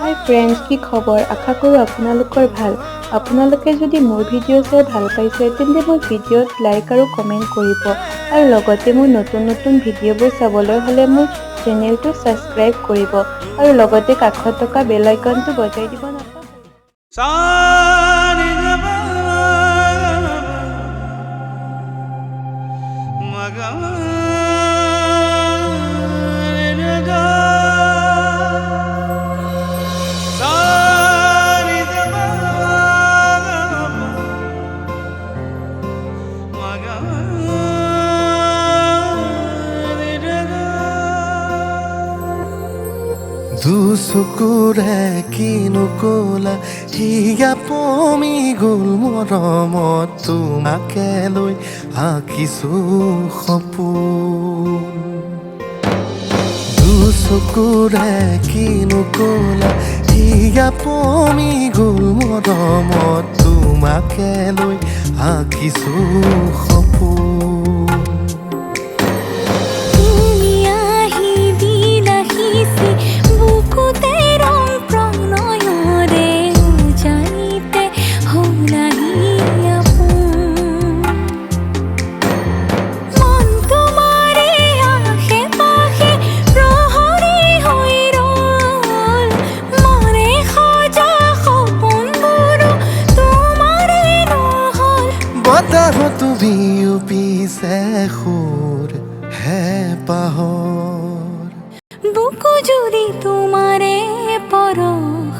হাই friends, কি খবৰ? আশা কৰোঁ আপোনালোকৰ ভাল। আপোনালোকে যদি মোৰ ভিডিঅ' চাই ভাল পাইছে তেন্তে মোৰ ভিডিঅ'ত লাইক আৰু কমেণ্ট কৰিব আৰু লগতে মোৰ নতুন ভিডিঅ'বোৰ চাবলৈ হ'লে মোৰ চেনেলটো ছাবস্ক্ৰাইব কৰিব আৰু লগতে কাষত থকা বেল আইকনটো বজাই দিব নাপাহৰিব। দুচকুৰে কিনো কলা হিয়া পমি গ'ল মৰমত তোমাকে লৈ আঁকিছো সপোন। দুচকুৰে কিনো কলা হিয়া পমি গ'ল মৰমত তোমাকে লৈ আঁকিছো সপোন। বতাহতো বিয়পিছে সুৰ হে পাহৰ বুকু জুৰি তোমাৰে পৰশ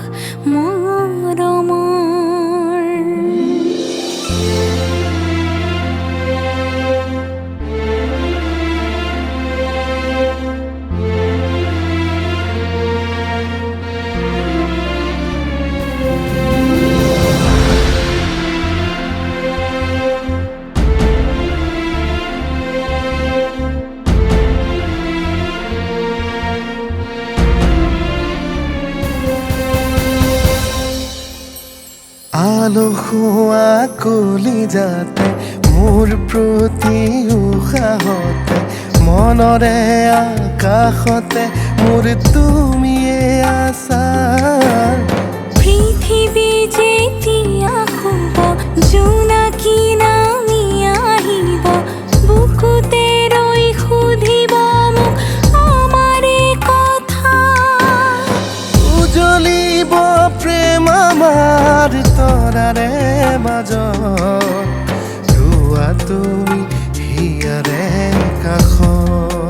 মৰমৰ। আলসুৱা কলিজাতে মোৰ প্ৰতি উশাহতে মনৰে আকাশতে মোৰ তুমিয়ে আছা। পৃথিৱী যেতিয়া শুব জোনাকী নামি আহিব বুকুতে ৰৈ সুধিব মোক আমাৰে কথা। উজলিব প্ৰেম আমাৰ তৰাৰে মাজত ৰোৱা তুমি হিয়াৰে কাষত।